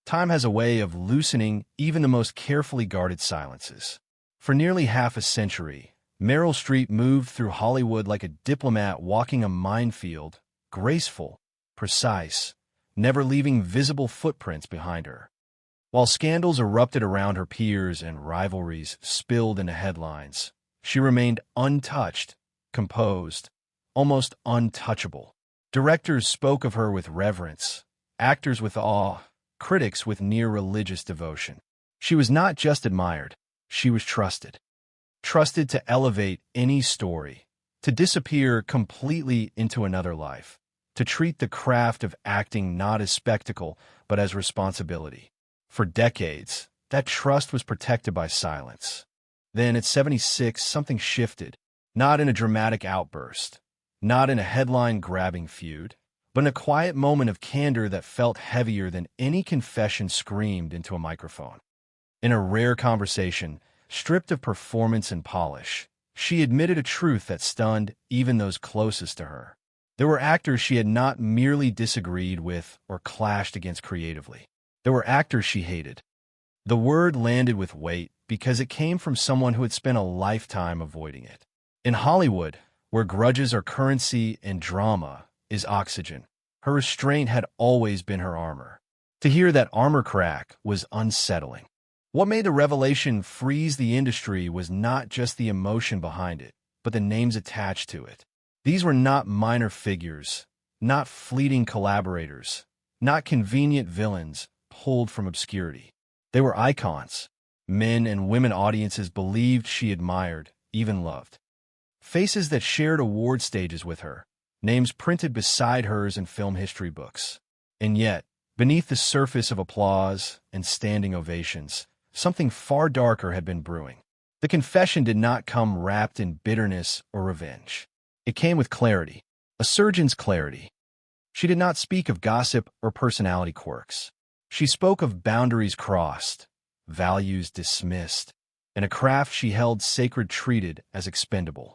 Time has a way of loosening even the most carefully guarded silences. For nearly half a century, Meryl Streep moved through Hollywood like a diplomat walking a minefield, graceful, precise, never leaving visible footprints behind her. While scandals erupted around her peers and rivalries spilled into headlines, she remained untouched, composed, almost untouchable. Directors spoke of her with reverence, actors with awe, critics with near-religious devotion. She was not just admired, she was trusted. Trusted to elevate any story, to disappear completely into another life, to treat the craft of acting not as spectacle, but as responsibility. For decades, that trust was protected by silence. Then, at 76, something shifted, not in a dramatic outburst, not in a headline-grabbing feud, but in a quiet moment of candor that felt heavier than any confession screamed into a microphone. In a rare conversation, stripped of performance and polish, she admitted a truth that stunned even those closest to her. There were actors she had not merely disagreed with or clashed against creatively. There were actors she hated. The word landed with weight because it came from someone who had spent a lifetime avoiding it. In Hollywood, where grudges are currency and drama is oxygen, her restraint had always been her armor. To hear that armor crack was unsettling. What made the revelation freeze the industry was not just the emotion behind it, but the names attached to it. These were not minor figures, not fleeting collaborators, not convenient villains pulled from obscurity. They were icons. Men and women audiences believed she admired, even loved. Faces that shared award stages with her, names printed beside hers in film history books. And yet, beneath the surface of applause and standing ovations, something far darker had been brewing. The confession did not come wrapped in bitterness or revenge. It came with clarity, a surgeon's clarity. She did not speak of gossip or personality quirks. She spoke of boundaries crossed, values dismissed, and a craft she held sacred treated as expendable.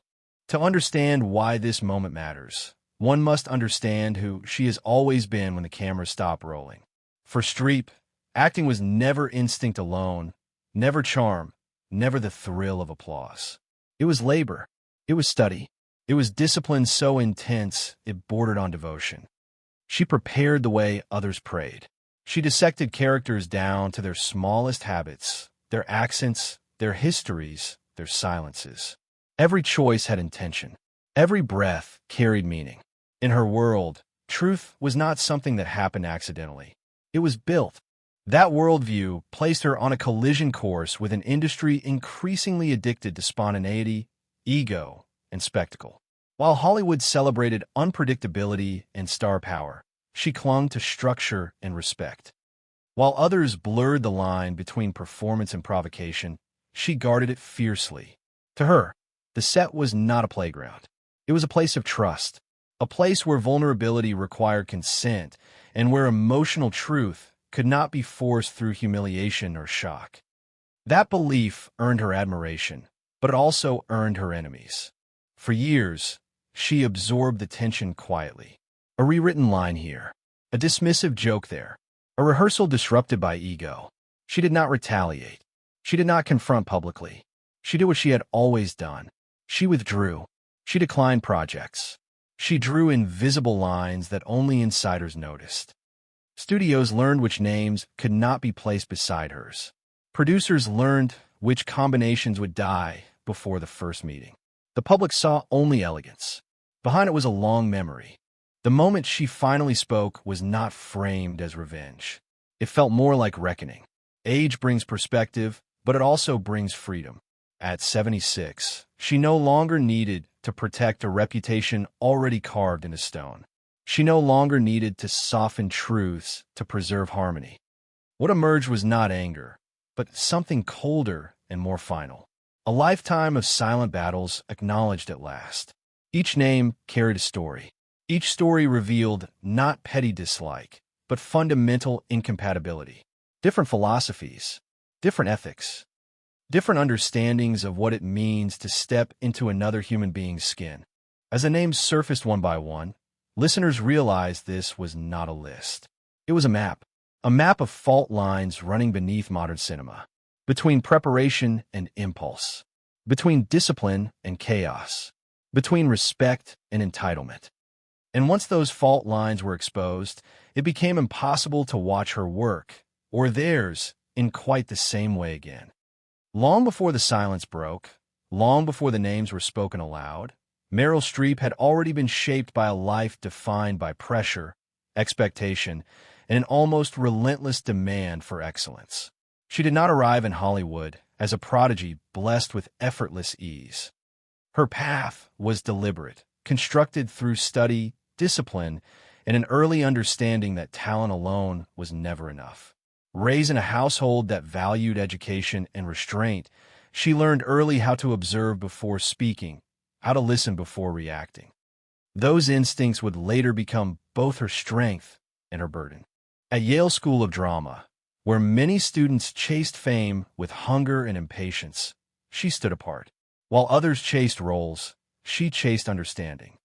To understand why this moment matters, one must understand who she has always been when the cameras stop rolling. For Streep, acting was never instinct alone, never charm, never the thrill of applause. It was labor. It was study. It was discipline so intense it bordered on devotion. She prepared the way others prayed. She dissected characters down to their smallest habits, their accents, their histories, their silences. Every choice had intention. Every breath carried meaning. In her world, truth was not something that happened accidentally. It was built. That worldview placed her on a collision course with an industry increasingly addicted to spontaneity, ego, and spectacle. While Hollywood celebrated unpredictability and star power, she clung to structure and respect. While others blurred the line between performance and provocation, she guarded it fiercely. To her, the set was not a playground. It was a place of trust, a place where vulnerability required consent and where emotional truth could not be forced through humiliation or shock. That belief earned her admiration, but it also earned her enemies. For years, she absorbed the tension quietly. A rewritten line here, a dismissive joke there, a rehearsal disrupted by ego. She did not retaliate. She did not confront publicly. She did what she had always done. She withdrew. She declined projects. She drew invisible lines that only insiders noticed. Studios learned which names could not be placed beside hers. Producers learned which combinations would die before the first meeting. The public saw only elegance. Behind it was a long memory. The moment she finally spoke was not framed as revenge. It felt more like reckoning. Age brings perspective, but it also brings freedom. At 76, she no longer needed to protect a reputation already carved into stone. She no longer needed to soften truths to preserve harmony. What emerged was not anger, but something colder and more final. A lifetime of silent battles acknowledged at last. Each name carried a story. Each story revealed not petty dislike, but fundamental incompatibility. Different philosophies, different ethics, different understandings of what it means to step into another human being's skin. As the names surfaced one by one, listeners realized this was not a list. It was a map. a map of fault lines running beneath modern cinema, between preparation and impulse, between discipline and chaos, between respect and entitlement. And once those fault lines were exposed, it became impossible to watch her work, or theirs, in quite the same way again. Long before the silence broke, long before the names were spoken aloud, Meryl Streep had already been shaped by a life defined by pressure, expectation, and an almost relentless demand for excellence. She did not arrive in Hollywood as a prodigy blessed with effortless ease. Her path was deliberate, constructed through study, discipline, and an early understanding that talent alone was never enough. Raised in a household that valued education and restraint, she learned early how to observe before speaking, how to listen before reacting. Those instincts would later become both her strength and her burden. At Yale School of Drama, where many students chased fame with hunger and impatience, she stood apart. While others chased roles, she chased understanding.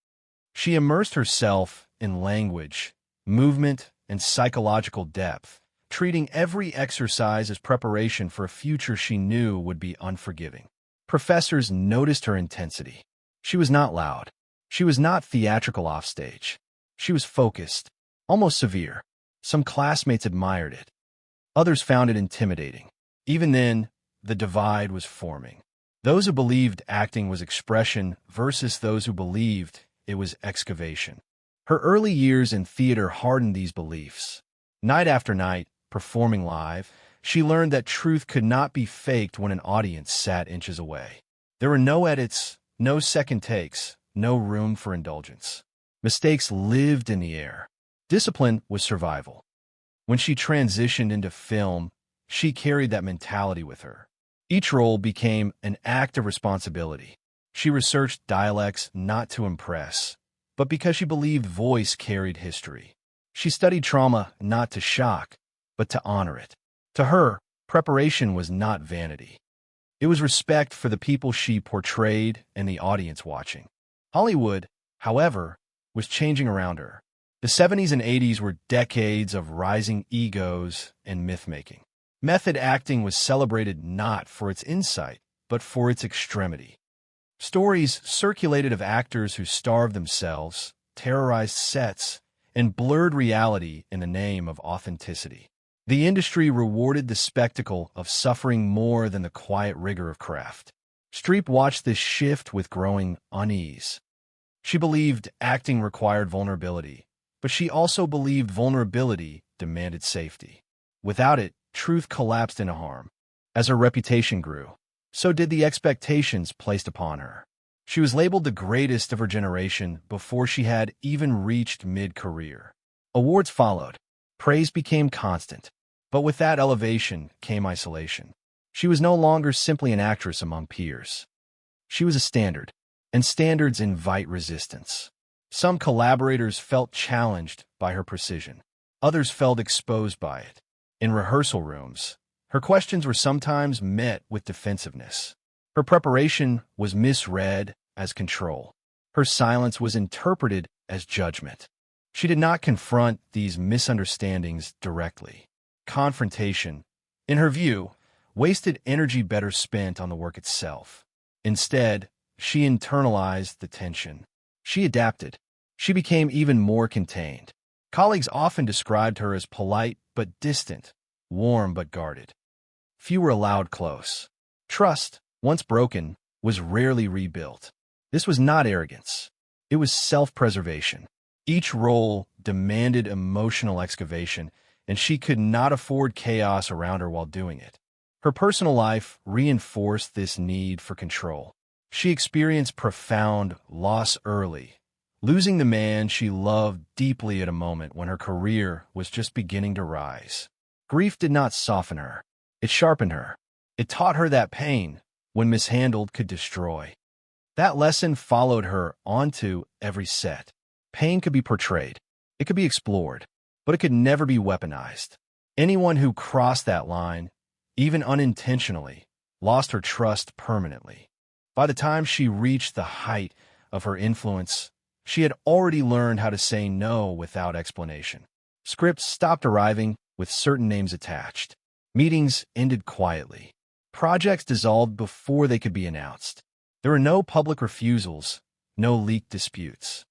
She immersed herself in language, movement, and psychological depth, treating every exercise as preparation for a future she knew would be unforgiving. Professors noticed her intensity. She was not loud. She was not theatrical offstage. She was focused, almost severe. Some classmates admired it. Others found it intimidating. Even then, the divide was forming. Those who believed acting was expression versus those who believed it was excavation. Her early years in theater hardened these beliefs. Night after night, performing live, she learned that truth could not be faked when an audience sat inches away. There were no edits, no second takes, no room for indulgence. Mistakes lived in the air. Discipline was survival. When she transitioned into film, she carried that mentality with her. Each role became an act of responsibility. She researched dialects not to impress, but because she believed voice carried history. She studied trauma not to shock, but to honor it. To her, preparation was not vanity. It was respect for the people she portrayed and the audience watching. Hollywood, however, was changing around her. The 70s and 80s were decades of rising egos and myth-making. Method acting was celebrated not for its insight, but for its extremity. Stories circulated of actors who starved themselves, terrorized sets, and blurred reality in the name of authenticity. The industry rewarded the spectacle of suffering more than the quiet rigor of craft. Streep watched this shift with growing unease. She believed acting required vulnerability, but she also believed vulnerability demanded safety. Without it, truth collapsed into harm. As her reputation grew, so did the expectations placed upon her. She was labeled the greatest of her generation before she had even reached mid-career. Awards followed. Praise became constant. But with that elevation came isolation. She was no longer simply an actress among peers. She was a standard, and standards invite resistance. Some collaborators felt challenged by her precision. Others felt exposed by it. In rehearsal rooms, her questions were sometimes met with defensiveness. Her preparation was misread as control. Her silence was interpreted as judgment. She did not confront these misunderstandings directly. Confrontation, in her view, wasted energy better spent on the work itself. Instead, she internalized the tension. She adapted. She became even more contained. Colleagues often described her as polite but distant, warm but guarded. Few were allowed close. Trust, once broken, was rarely rebuilt. This was not arrogance. It was self-preservation. Each role demanded emotional excavation, and she could not afford chaos around her while doing it. Her personal life reinforced this need for control. She experienced profound loss early, losing the man she loved deeply at a moment when her career was just beginning to rise. Grief did not soften her. It sharpened her. It taught her that pain, when mishandled, could destroy. That lesson followed her onto every set. Pain could be portrayed. It could be explored, but it could never be weaponized. Anyone who crossed that line, even unintentionally, lost her trust permanently. By the time she reached the height of her influence, she had already learned how to say no without explanation. Scripts stopped arriving with certain names attached. Meetings ended quietly. Projects dissolved before they could be announced. There were no public refusals, no leaked disputes.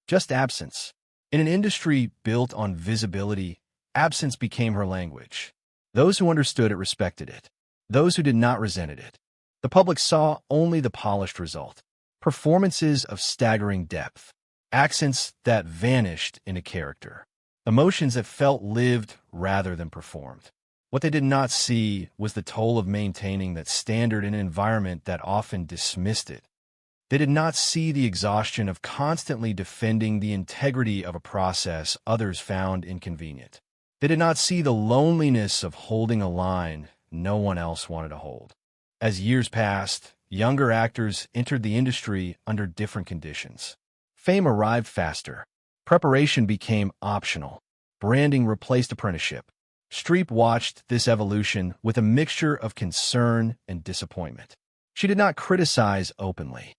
Just absence. In an industry built on visibility, absence became her language. Those who understood it respected it. Those who did not resented it. The public saw only the polished result. Performances of staggering depth. Accents that vanished into character. Emotions that felt lived rather than performed. What they did not see was the toll of maintaining that standard in an environment that often dismissed it. They did not see the exhaustion of constantly defending the integrity of a process others found inconvenient. They did not see the loneliness of holding a line no one else wanted to hold. As years passed, younger actors entered the industry under different conditions. Fame arrived faster. Preparation became optional. Branding replaced apprenticeship. Streep watched this evolution with a mixture of concern and disappointment. She did not criticize openly.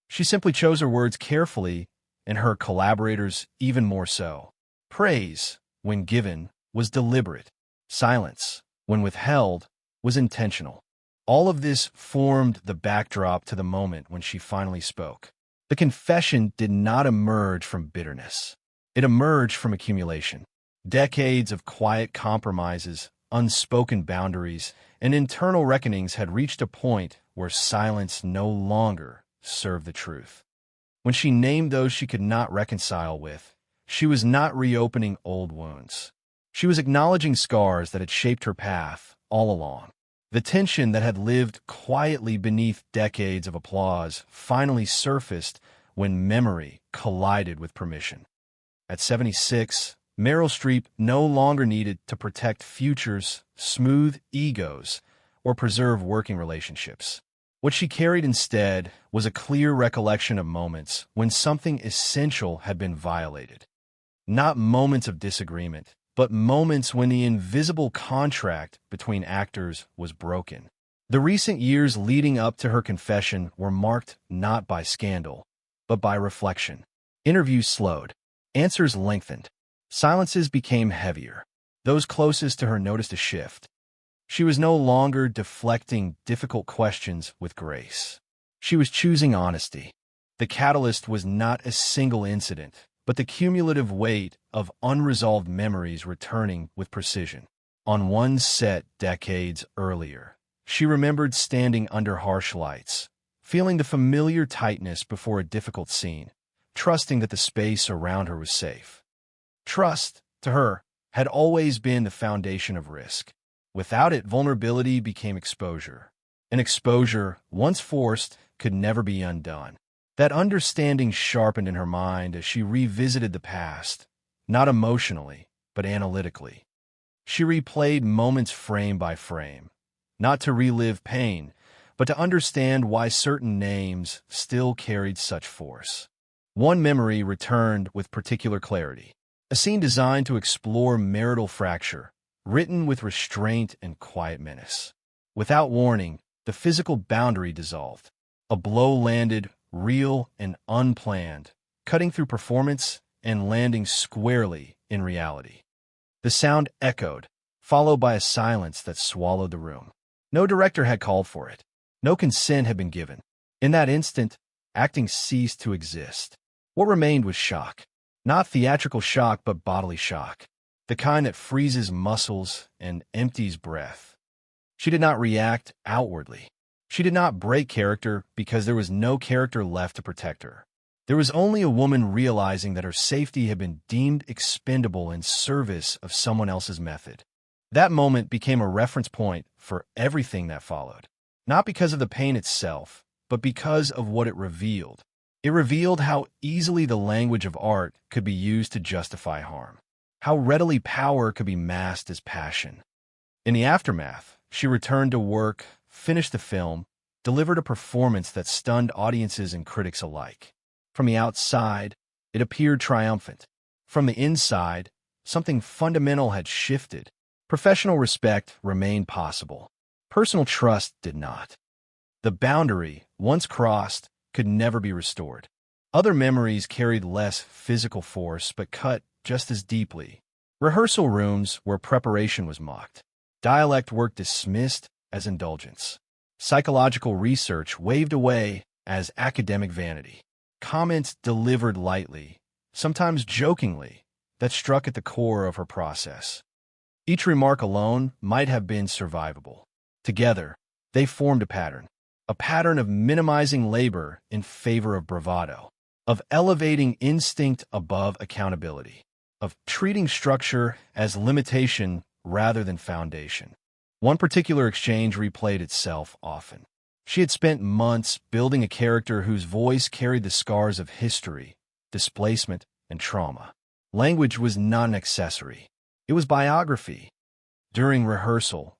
She simply chose her words carefully, and her collaborators even more so. Praise, when given, was deliberate. Silence, when withheld, was intentional. All of this formed the backdrop to the moment when she finally spoke. The confession did not emerge from bitterness. It emerged from accumulation. Decades of quiet compromises, unspoken boundaries, and internal reckonings had reached a point where silence no longer served the truth. When she named those she could not reconcile with, she was not reopening old wounds. She was acknowledging scars that had shaped her path all along. The tension that had lived quietly beneath decades of applause finally surfaced when memory collided with permission. At 76, Meryl Streep no longer needed to protect futures, smooth egos, or preserve working relationships. What she carried instead was a clear recollection of moments when something essential had been violated. Not moments of disagreement, but moments when the invisible contract between actors was broken. The recent years leading up to her confession were marked not by scandal, but by reflection. Interviews slowed. Answers lengthened. Silences became heavier. Those closest to her noticed a shift. She was no longer deflecting difficult questions with grace. She was choosing honesty. The catalyst was not a single incident, but the cumulative weight of unresolved memories returning with precision. On one set decades earlier, she remembered standing under harsh lights, feeling the familiar tightness before a difficult scene, trusting that the space around her was safe. Trust, to her, had always been the foundation of risk. Without it, vulnerability became exposure. And exposure, once forced, could never be undone. That understanding sharpened in her mind as she revisited the past, not emotionally, but analytically. She replayed moments frame by frame, not to relive pain, but to understand why certain names still carried such force. One memory returned with particular clarity. A scene designed to explore marital fracture, written with restraint and quiet menace. Without warning, the physical boundary dissolved. A blow landed, real and unplanned, cutting through performance and landing squarely in reality. The sound echoed, followed by a silence that swallowed the room. No director had called for it. No consent had been given. In that instant, acting ceased to exist. What remained was shock. Not theatrical shock, but bodily shock. The kind that freezes muscles and empties breath. She did not react outwardly. She did not break character because there was no character left to protect her. There was only a woman realizing that her safety had been deemed expendable in service of someone else's method. That moment became a reference point for everything that followed. Not because of the pain itself, but because of what it revealed. It revealed how easily the language of art could be used to justify harm. How readily power could be masked as passion. In the aftermath, she returned to work, finished the film, delivered a performance that stunned audiences and critics alike. From the outside, it appeared triumphant. From the inside, something fundamental had shifted. Professional respect remained possible. Personal trust did not. The boundary, once crossed, could never be restored. Other memories carried less physical force but cut just as deeply. Rehearsal rooms where preparation was mocked. Dialect work dismissed as indulgence. Psychological research waved away as academic vanity. Comments delivered lightly, sometimes jokingly, that struck at the core of her process. Each remark alone might have been survivable. Together, they formed a pattern of minimizing labor in favor of bravado, of elevating instinct above accountability, of treating structure as limitation rather than foundation. One particular exchange replayed itself often. She had spent months building a character whose voice carried the scars of history, displacement, and trauma. Language was not an accessory. It was biography. During rehearsal,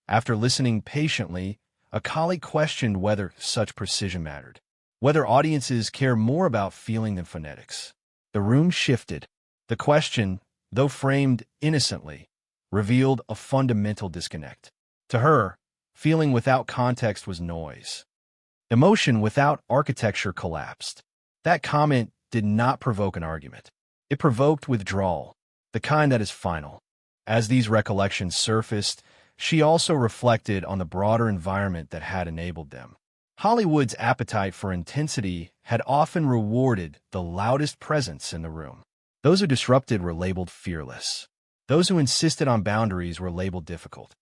after listening patiently, a colleague questioned whether such precision mattered, whether audiences care more about feeling than phonetics. The room shifted. The question, though framed innocently, revealed a fundamental disconnect. To her, feeling without context was noise. Emotion without architecture collapsed. That comment did not provoke an argument. It provoked withdrawal, the kind that is final. As these recollections surfaced, she also reflected on the broader environment that had enabled them. Hollywood's appetite for intensity had often rewarded the loudest presence in the room. Those who disrupted were labeled fearless. Those who insisted on boundaries were labeled difficult.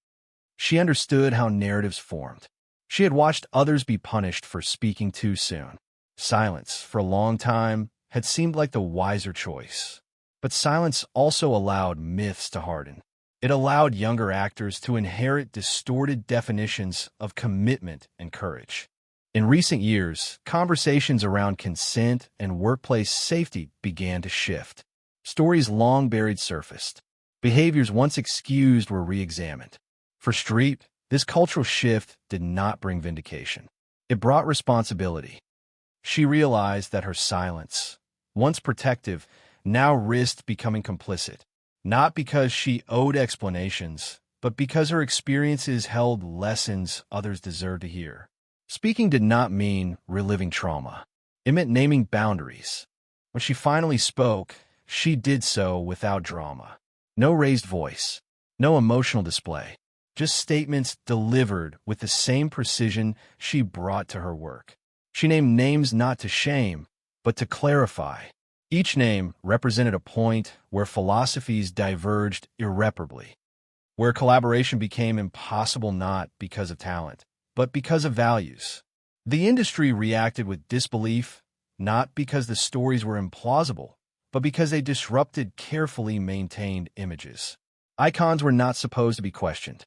She understood how narratives formed. She had watched others be punished for speaking too soon. Silence, for a long time, had seemed like the wiser choice. But silence also allowed myths to harden. It allowed younger actors to inherit distorted definitions of commitment and courage. In recent years, conversations around consent and workplace safety began to shift. Stories long buried surfaced. Behaviors once excused were re-examined. For Streep, this cultural shift did not bring vindication. It brought responsibility. She realized that her silence, once protective, now risked becoming complicit, not because she owed explanations, but because her experiences held lessons others deserved to hear. Speaking did not mean reliving trauma. It meant naming boundaries. When she finally spoke, she did so without drama. No raised voice, no emotional display, just statements delivered with the same precision she brought to her work. She named names not to shame, but to clarify. Each name represented a point where philosophies diverged irreparably, where collaboration became impossible not because of talent, but because of values. The industry reacted with disbelief, not because the stories were implausible, but because they disrupted carefully maintained images. Icons were not supposed to be questioned.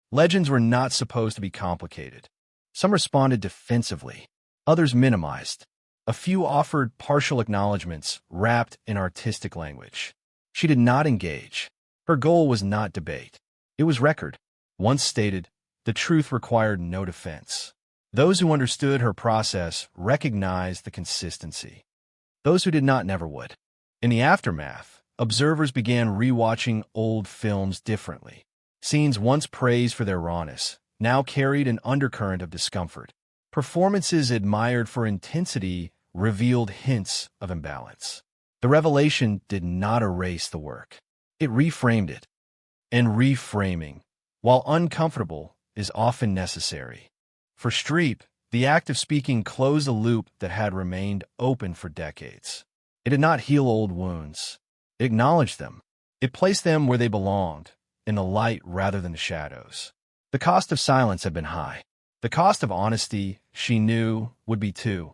Legends were not supposed to be complicated. Some responded defensively. Others minimized. A few offered partial acknowledgments wrapped in artistic language. She did not engage. Her goal was not debate. It was record. Once stated, the truth required no defense. Those who understood her process recognized the consistency. Those who did not never would. In the aftermath, observers began rewatching old films differently. Scenes once praised for their rawness now carried an undercurrent of discomfort. Performances admired for intensity revealed hints of imbalance. The revelation did not erase the work. It reframed it. And reframing, while uncomfortable, is often necessary. For Streep, the act of speaking closed a loop that had remained open for decades. It did not heal old wounds. It acknowledged them. It placed them where they belonged, in the light rather than the shadows. The cost of silence had been high. The cost of honesty, she knew, would be too.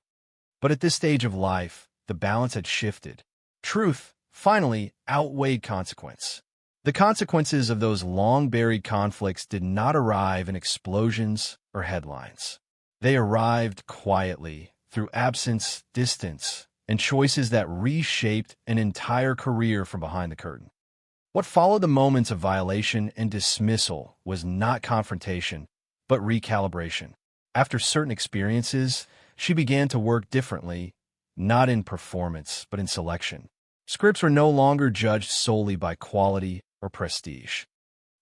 But at this stage of life, the balance had shifted. Truth, finally, outweighed consequence. The consequences of those long-buried conflicts did not arrive in explosions or headlines. They arrived quietly, through absence, distance, and choices that reshaped an entire career from behind the curtain. What followed the moments of violation and dismissal was not confrontation, but recalibration. After certain experiences, she began to work differently, not in performance, but in selection. Scripts were no longer judged solely by quality or prestige.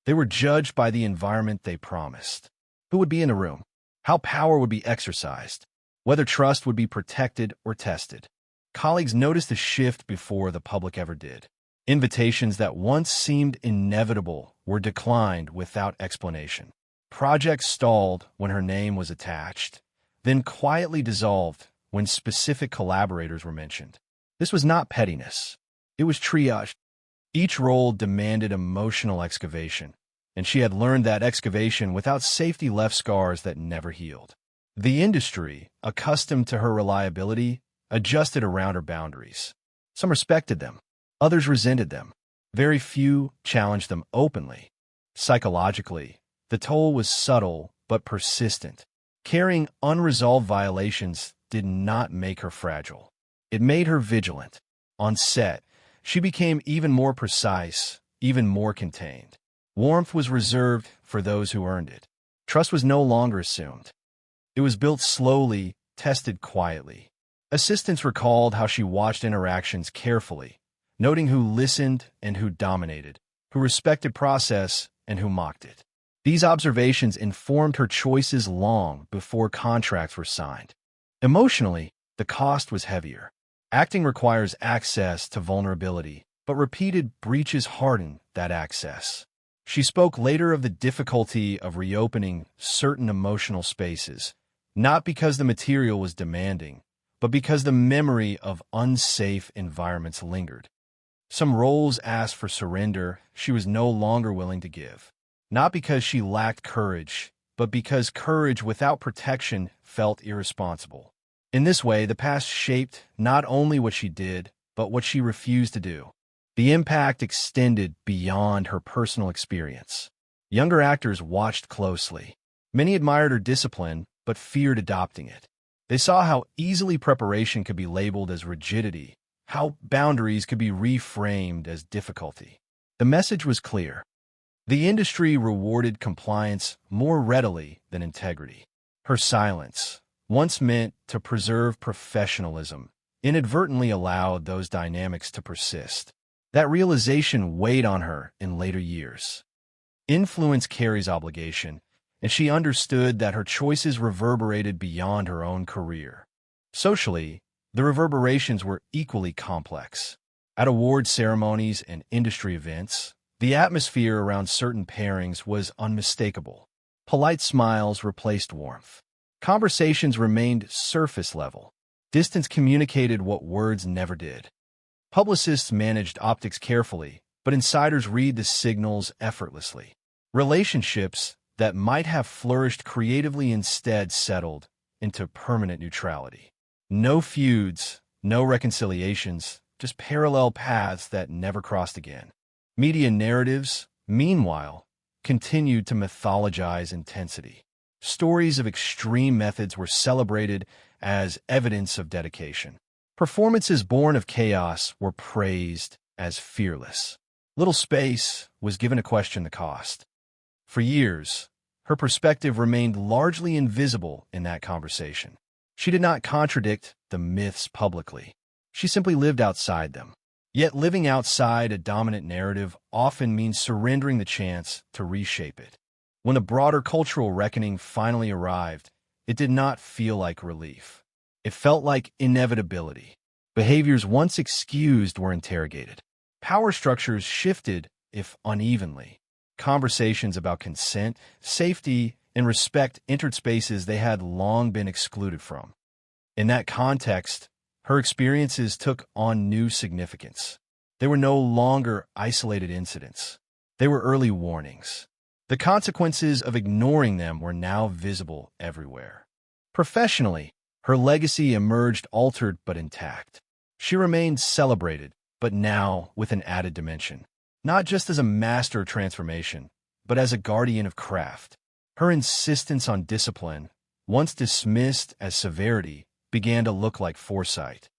They were judged by the environment they promised. Who would be in the room? How power would be exercised? Whether trust would be protected or tested. Colleagues noticed the shift before the public ever did. Invitations that once seemed inevitable were declined without explanation. Projects stalled when her name was attached, then quietly dissolved when specific collaborators were mentioned. This was not pettiness. It was triage. Each role demanded emotional excavation, and she had learned that excavation without safety left scars that never healed. The industry, accustomed to her reliability, adjusted around her boundaries. Some respected them. Others resented them. Very few challenged them openly. Psychologically, the toll was subtle but persistent. Carrying unresolved violations did not make her fragile. It made her vigilant. On set, she became even more precise, even more contained. Warmth was reserved for those who earned it. Trust was no longer assumed. It was built slowly, tested quietly. Assistants recalled how she watched interactions carefully, noting who listened and who dominated, who respected process and who mocked it. These observations informed her choices long before contracts were signed. Emotionally, the cost was heavier. Acting requires access to vulnerability, but repeated breaches harden that access. She spoke later of the difficulty of reopening certain emotional spaces, not because the material was demanding, but because the memory of unsafe environments lingered. Some roles asked for surrender she was no longer willing to give, not because she lacked courage, but because courage without protection felt irresponsible. In this way, the past shaped not only what she did, but what she refused to do. The impact extended beyond her personal experience. Younger actors watched closely. Many admired her discipline, but feared adopting it. They saw how easily preparation could be labeled as rigidity, how boundaries could be reframed as difficulty. The message was clear. The industry rewarded compliance more readily than integrity. Her silence, once meant to preserve professionalism, inadvertently allowed those dynamics to persist. That realization weighed on her in later years. Influence carries obligation, and she understood that her choices reverberated beyond her own career. Socially, the reverberations were equally complex. At award ceremonies and industry events, the atmosphere around certain pairings was unmistakable. Polite smiles replaced warmth. Conversations remained surface level. Distance communicated what words never did. Publicists managed optics carefully, but insiders read the signals effortlessly. Relationships that might have flourished creatively instead settled into permanent neutrality. No feuds, no reconciliations, just parallel paths that never crossed again. Media narratives, meanwhile, continued to mythologize intensity. Stories of extreme methods were celebrated as evidence of dedication. Performances born of chaos were praised as fearless. Little space was given to question the cost. For years, her perspective remained largely invisible in that conversation. She did not contradict the myths publicly. She simply lived outside them. Yet living outside a dominant narrative often means surrendering the chance to reshape it. When the broader cultural reckoning finally arrived, it did not feel like relief. It felt like inevitability. Behaviors once excused were interrogated. Power structures shifted, if unevenly. Conversations about consent, safety, and respect entered spaces they had long been excluded from. In that context, her experiences took on new significance. They were no longer isolated incidents. They were early warnings. The consequences of ignoring them were now visible everywhere. Professionally, her legacy emerged altered but intact. She remained celebrated, but now with an added dimension. Not just as a master of transformation, but as a guardian of craft. Her insistence on discipline, once dismissed as severity, began to look like foresight.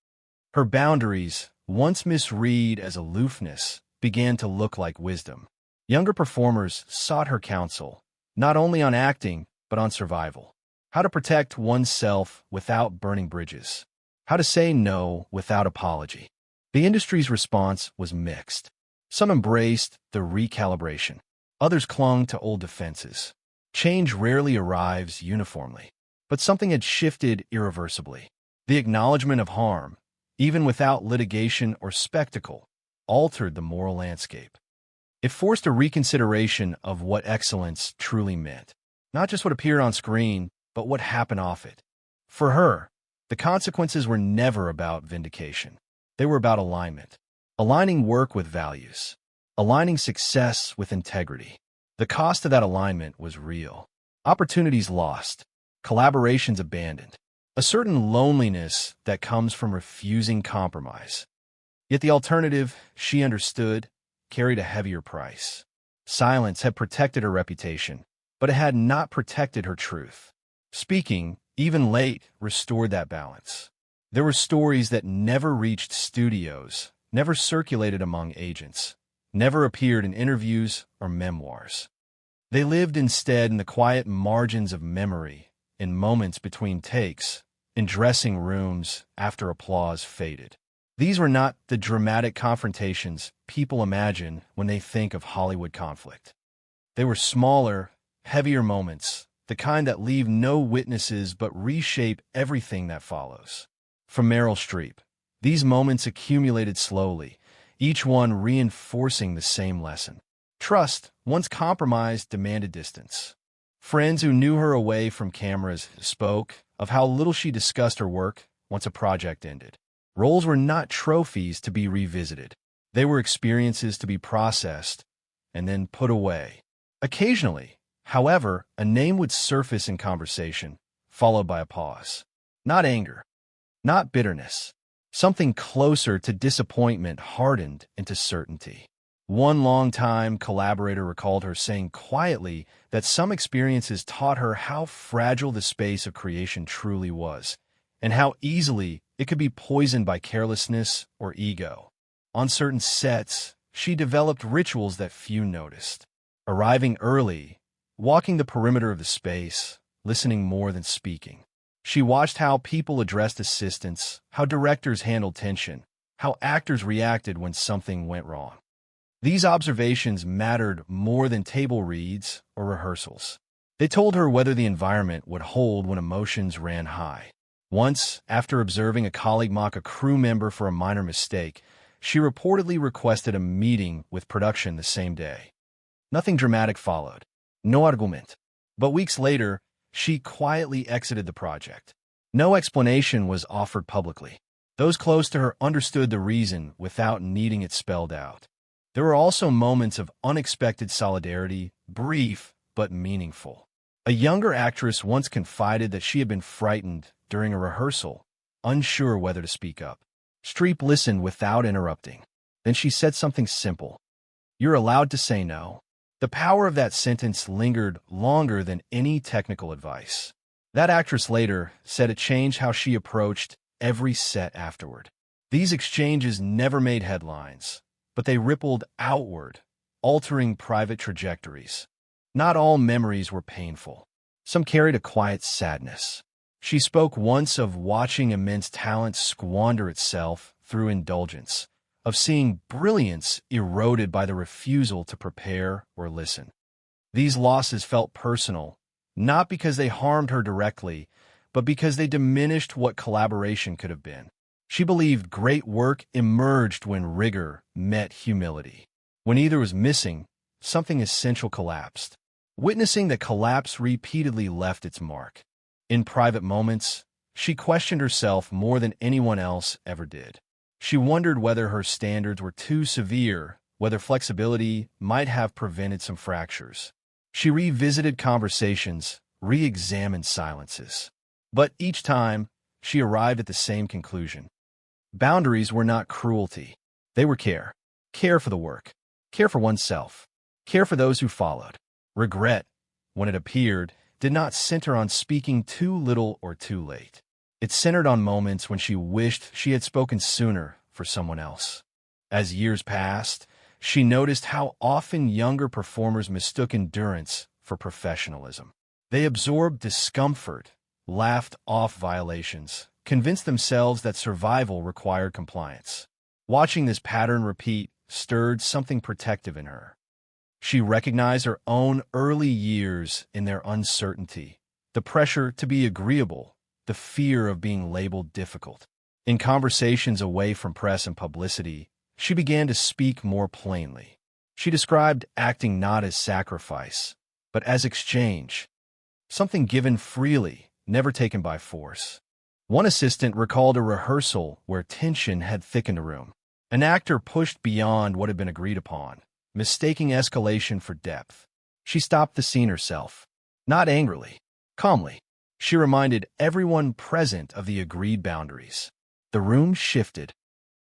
Her boundaries, once misread as aloofness, began to look like wisdom. Younger performers sought her counsel, not only on acting, but on survival. How to protect oneself without burning bridges. How to say no without apology. The industry's response was mixed. Some embraced the recalibration. Others clung to old defenses. Change rarely arrives uniformly, but something had shifted irreversibly. The acknowledgement of harm, even without litigation or spectacle, altered the moral landscape. It forced a reconsideration of what excellence truly meant. Not just what appeared on screen, but what happened off it. For her, the consequences were never about vindication. They were about alignment. Aligning work with values. Aligning success with integrity. The cost of that alignment was real. Opportunities lost. Collaborations abandoned. A certain loneliness that comes from refusing compromise. Yet the alternative, she understood, carried a heavier price. Silence had protected her reputation, but it had not protected her truth. Speaking, even late, restored that balance. There were stories that never reached studios, never circulated among agents, never appeared in interviews or memoirs. They lived instead in the quiet margins of memory, in moments between takes, in dressing rooms after applause faded. These were not the dramatic confrontations people imagine when they think of Hollywood conflict. They were smaller, heavier moments, the kind that leave no witnesses but reshape everything that follows. From Meryl Streep, these moments accumulated slowly, each one reinforcing the same lesson. Trust, once compromised, demanded distance. Friends who knew her away from cameras spoke of how little she discussed her work once a project ended. Roles were not trophies to be revisited. They were experiences to be processed and then put away. Occasionally, however, a name would surface in conversation, followed by a pause. Not anger, not bitterness. Something closer to disappointment hardened into certainty. One longtime collaborator recalled her saying quietly that some experiences taught her how fragile the space of creation truly was, and how easily it could be poisoned by carelessness or ego. On certain sets, she developed rituals that few noticed. Arriving early, walking the perimeter of the space, listening more than speaking. She watched how people addressed assistants, how directors handled tension, how actors reacted when something went wrong. These observations mattered more than table reads or rehearsals. They told her whether the environment would hold when emotions ran high. Once, after observing a colleague mock a crew member for a minor mistake, she reportedly requested a meeting with production the same day. Nothing dramatic followed. No argument. But weeks later, she quietly exited the project. No explanation was offered publicly. Those close to her understood the reason without needing it spelled out. There were also moments of unexpected solidarity, brief but meaningful. A younger actress once confided that she had been frightened during a rehearsal, unsure whether to speak up. Streep listened without interrupting. Then she said something simple. "You're allowed to say no." The power of that sentence lingered longer than any technical advice. That actress later said it changed how she approached every set afterward. These exchanges never made headlines, but they rippled outward, altering private trajectories. Not all memories were painful. Some carried a quiet sadness. She spoke once of watching immense talent squander itself through indulgence, of seeing brilliance eroded by the refusal to prepare or listen. These losses felt personal, not because they harmed her directly, but because they diminished what collaboration could have been. She believed great work emerged when rigor met humility. When either was missing, something essential collapsed. Witnessing the collapse repeatedly left its mark. In private moments, she questioned herself more than anyone else ever did. She wondered whether her standards were too severe, whether flexibility might have prevented some fractures. She revisited conversations, re-examined silences. But each time, she arrived at the same conclusion. Boundaries were not cruelty. They were care. Care for the work. Care for oneself. Care for those who followed. Regret, when it appeared, did not center on speaking too little or too late. It centered on moments when she wished she had spoken sooner for someone else. As years passed, she noticed how often younger performers mistook endurance for professionalism. They absorbed discomfort, laughed off violations, convinced themselves that survival required compliance. Watching this pattern repeat stirred something protective in her. She recognized her own early years in their uncertainty, the pressure to be agreeable, the fear of being labeled difficult. In conversations away from press and publicity, she began to speak more plainly. She described acting not as sacrifice, but as exchange, something given freely, never taken by force. One assistant recalled a rehearsal where tension had thickened the room. An actor pushed beyond what had been agreed upon, mistaking escalation for depth. She stopped the scene herself, not angrily, calmly. She reminded everyone present of the agreed boundaries. The room shifted.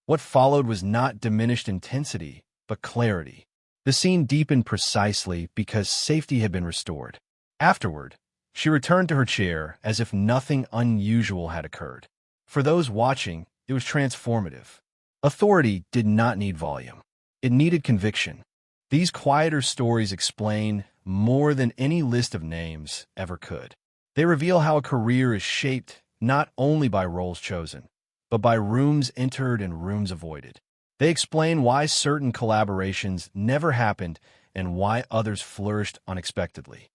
What followed was not diminished intensity, but clarity. The scene deepened precisely because safety had been restored. Afterward, she returned to her chair as if nothing unusual had occurred. For those watching, it was transformative. Authority did not need volume. It needed conviction. These quieter stories explain more than any list of names ever could. They reveal how a career is shaped not only by roles chosen, but by rooms entered and rooms avoided. They explain why certain collaborations never happened and why others flourished unexpectedly.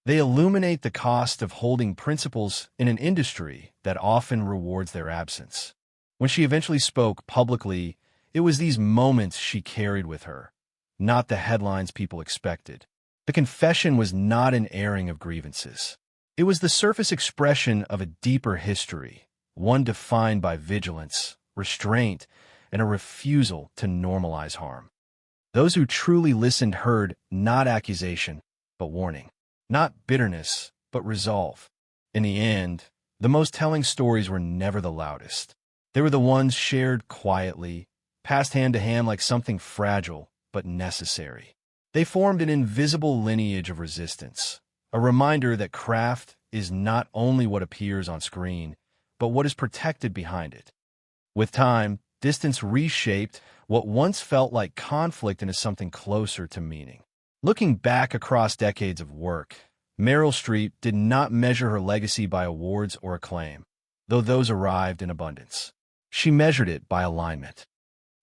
They illuminate the cost of holding principles in an industry that often rewards their absence. When she eventually spoke publicly, it was these moments she carried with her, not the headlines people expected. The confession was not an airing of grievances. It was the surface expression of a deeper history, one defined by vigilance, restraint, and a refusal to normalize harm. Those who truly listened heard not accusation, but warning. Not bitterness, but resolve. In the end, the most telling stories were never the loudest. They were the ones shared quietly, passed hand to hand like something fragile but necessary. They formed an invisible lineage of resistance, a reminder that craft is not only what appears on screen, but what is protected behind it. With time, distance reshaped what once felt like conflict into something closer to meaning. Looking back across decades of work, Meryl Streep did not measure her legacy by awards or acclaim, though those arrived in abundance. She measured it by alignment,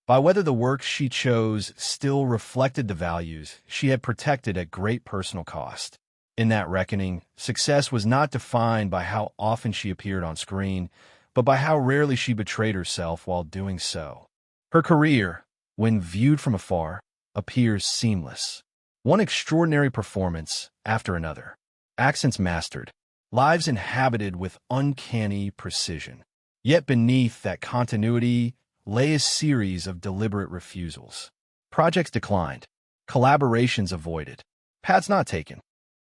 by whether the work she chose still reflected the values she had protected at great personal cost. In that reckoning, success was not defined by how often she appeared on screen, but by how rarely she betrayed herself while doing so. Her career, when viewed from afar, appears seamless. One extraordinary performance after another. Accents mastered. Lives inhabited with uncanny precision. Yet beneath that continuity lay a series of deliberate refusals. Projects declined. Collaborations avoided. Paths not taken.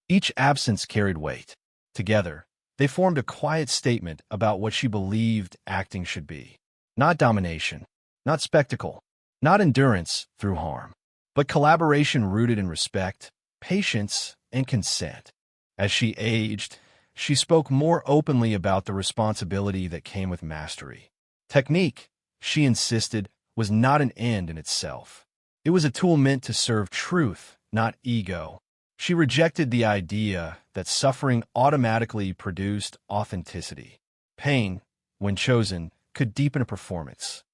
Each absence carried weight. Together, they formed a quiet statement about what she believed acting should be. Not domination, not spectacle, not endurance through harm, but collaboration rooted in respect, patience, and consent. As she aged, she spoke more openly about the responsibility that came with mastery. Technique, she insisted, was not an end in itself. It was a tool meant to serve truth, not ego. She rejected the idea that suffering automatically produced authenticity. Pain, when chosen, could deepen a performance.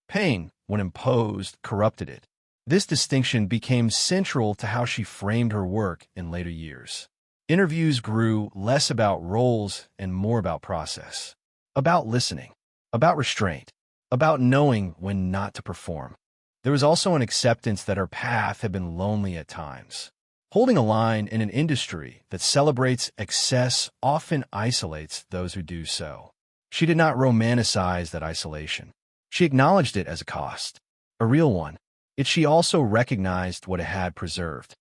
Pain, when imposed, corrupted it. This distinction became central to how she framed her work in later years. Interviews grew less about roles and more about process, about listening, about restraint, about knowing when not to perform. There was also an acceptance that her path had been lonely at times. Holding a line in an industry that celebrates excess often isolates those who do so. She did not romanticize that isolation. She acknowledged it as a cost, a real one. Yet she also recognized what it had preserved.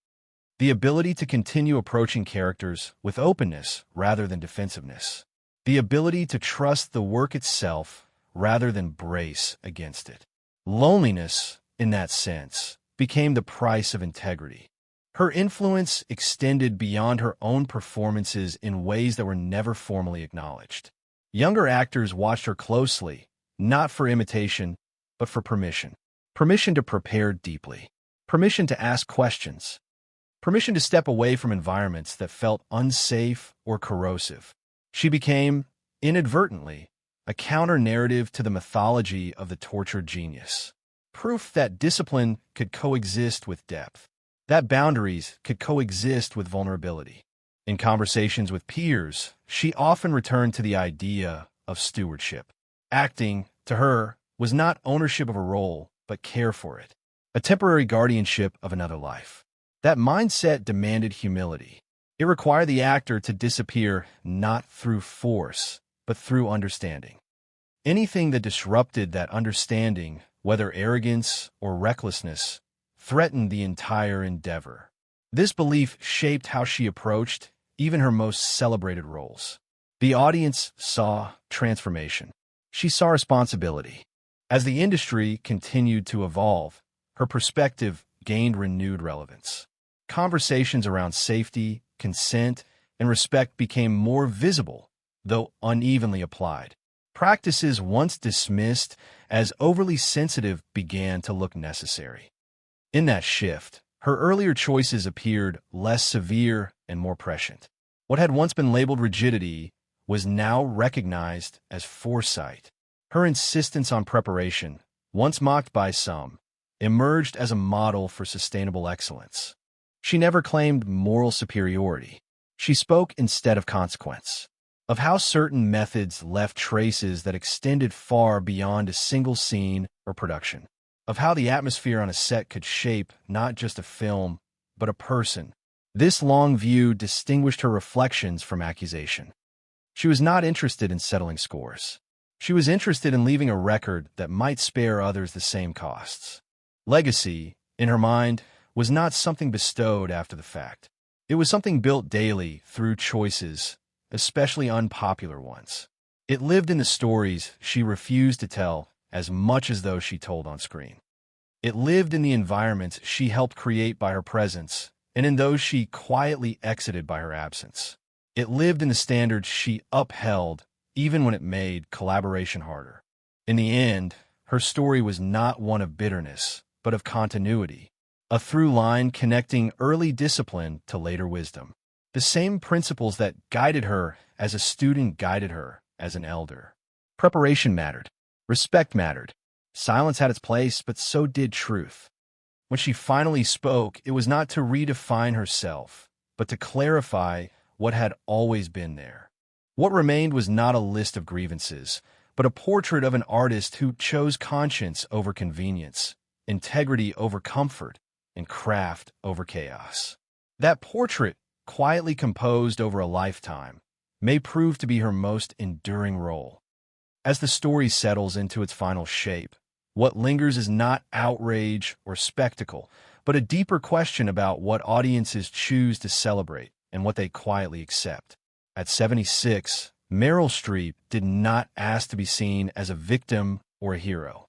The ability to continue approaching characters with openness rather than defensiveness. The ability to trust the work itself rather than brace against it. Loneliness, in that sense, became the price of integrity. Her influence extended beyond her own performances in ways that were never formally acknowledged. Younger actors watched her closely, not for imitation, but for permission. Permission to prepare deeply. Permission to ask questions. Permission to step away from environments that felt unsafe or corrosive. She became, inadvertently, a counter-narrative to the mythology of the tortured genius. Proof that discipline could coexist with depth. That boundaries could coexist with vulnerability. In conversations with peers, she often returned to the idea of stewardship. Acting, to her, was not ownership of a role, but care for it. A temporary guardianship of another life. That mindset demanded humility. It required the actor to disappear not through force, but through understanding. Anything that disrupted that understanding, whether arrogance or recklessness, threatened the entire endeavor. This belief shaped how she approached even her most celebrated roles. The audience saw transformation. She saw responsibility. As the industry continued to evolve, her perspective gained renewed relevance. Conversations around safety, consent, and respect became more visible, though unevenly applied. Practices once dismissed as overly sensitive began to look necessary. In that shift, her earlier choices appeared less severe and more prescient. What had once been labeled rigidity was now recognized as foresight. Her insistence on preparation, once mocked by some, emerged as a model for sustainable excellence. She never claimed moral superiority. She spoke instead of consequence, of how certain methods left traces that extended far beyond a single scene or production, of how the atmosphere on a set could shape not just a film, but a person. This long view distinguished her reflections from accusation. She was not interested in settling scores. She was interested in leaving a record that might spare others the same costs. Legacy, in her mind, was not something bestowed after the fact. It was something built daily through choices, especially unpopular ones. It lived in the stories she refused to tell as much as those she told on screen. It lived in the environments she helped create by her presence, and in those she quietly exited by her absence. It lived in the standards she upheld, even when it made collaboration harder. In the end, her story was not one of bitterness, but of continuity, a through line connecting early discipline to later wisdom. The same principles that guided her as a student guided her as an elder. Preparation mattered. Respect mattered. Silence had its place, but so did truth. When she finally spoke, it was not to redefine herself, but to clarify what had always been there. What remained was not a list of grievances, but a portrait of an artist who chose conscience over convenience, integrity over comfort, and craft over chaos. That portrait, quietly composed over a lifetime, may prove to be her most enduring role. As the story settles into its final shape, what lingers is not outrage or spectacle, but a deeper question about what audiences choose to celebrate and what they quietly accept. At 76, Meryl Streep did not ask to be seen as a victim or a hero.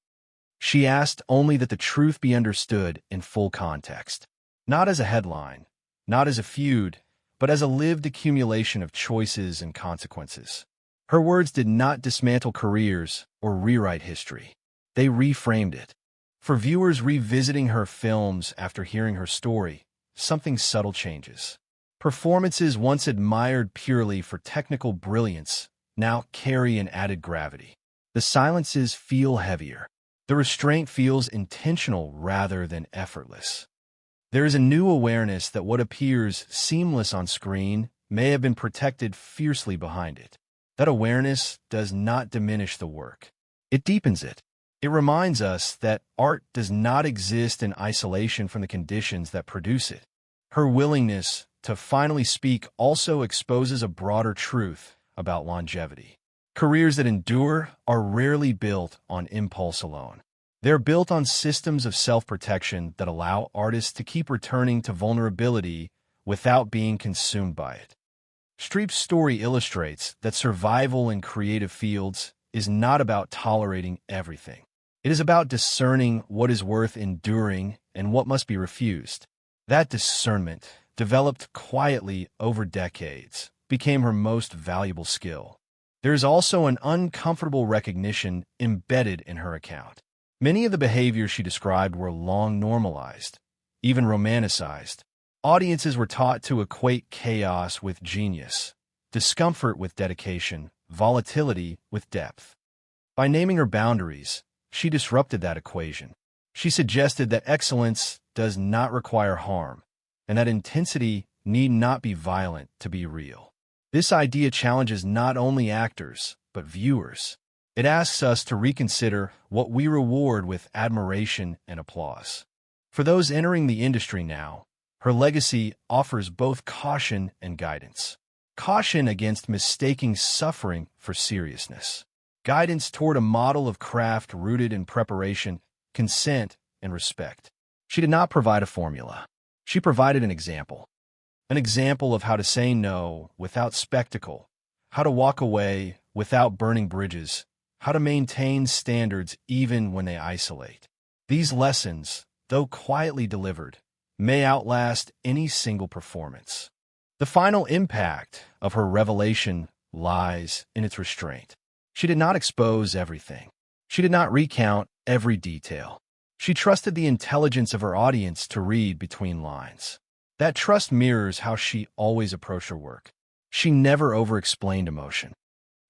She asked only that the truth be understood in full context, not as a headline, not as a feud, but as a lived accumulation of choices and consequences. Her words did not dismantle careers or rewrite history. They reframed it. For viewers revisiting her films after hearing her story, something subtle changes. Performances once admired purely for technical brilliance now carry an added gravity. The silences feel heavier. The restraint feels intentional rather than effortless. There is a new awareness that what appears seamless on screen may have been protected fiercely behind it. That awareness does not diminish the work. It deepens it. It reminds us that art does not exist in isolation from the conditions that produce it. Her willingness to finally speak also exposes a broader truth about longevity. Careers that endure are rarely built on impulse alone. They're built on systems of self-protection that allow artists to keep returning to vulnerability without being consumed by it. Streep's story illustrates that survival in creative fields is not about tolerating everything. It is about discerning what is worth enduring and what must be refused. That discernment, developed quietly over decades, became her most valuable skill. There is also an uncomfortable recognition embedded in her account. Many of the behaviors she described were long normalized, even romanticized. Audiences were taught to equate chaos with genius, discomfort with dedication, volatility with depth. By naming her boundaries, she disrupted that equation. She suggested that excellence does not require harm, and that intensity need not be violent to be real. This idea challenges not only actors, but viewers. It asks us to reconsider what we reward with admiration and applause. For those entering the industry now, her legacy offers both caution and guidance. Caution against mistaking suffering for seriousness. Guidance toward a model of craft rooted in preparation, consent, and respect. She did not provide a formula. She provided an example. An example of how to say no without spectacle, how to walk away without burning bridges, how to maintain standards even when they isolate. These lessons, though quietly delivered, may outlast any single performance. The final impact of her revelation lies in its restraint. She did not expose everything. She did not recount every detail. She trusted the intelligence of her audience to read between lines. That trust mirrors how she always approached her work. She never over-explained emotion.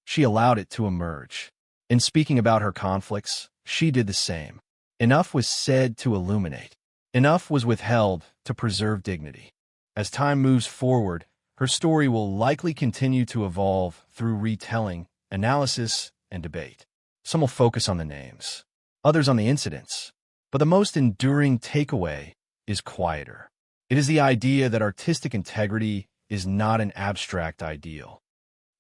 She allowed it to emerge. In speaking about her conflicts, she did the same. Enough was said to illuminate. Enough was withheld to preserve dignity. As time moves forward, her story will likely continue to evolve through retelling, analysis, and debate. Some will focus on the names, others on the incidents, but the most enduring takeaway is quieter. It is the idea that artistic integrity is not an abstract ideal.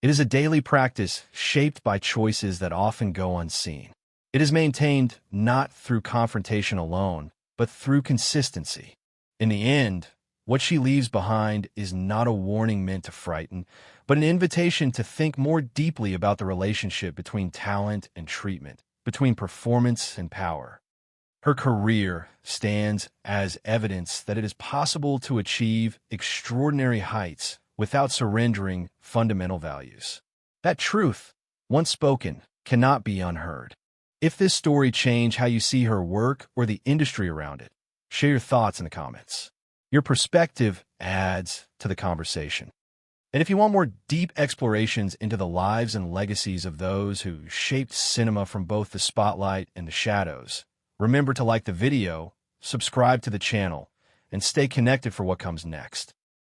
It is a daily practice shaped by choices that often go unseen. It is maintained not through confrontation alone, but through consistency. In the end, what she leaves behind is not a warning meant to frighten, but an invitation to think more deeply about the relationship between talent and treatment, between performance and power. Her career stands as evidence that it is possible to achieve extraordinary heights without surrendering fundamental values. That truth, once spoken, cannot be unheard. If this story changed how you see her work or the industry around it, share your thoughts in the comments. Your perspective adds to the conversation. And if you want more deep explorations into the lives and legacies of those who shaped cinema from both the spotlight and the shadows, remember to like the video, subscribe to the channel, and stay connected for what comes next.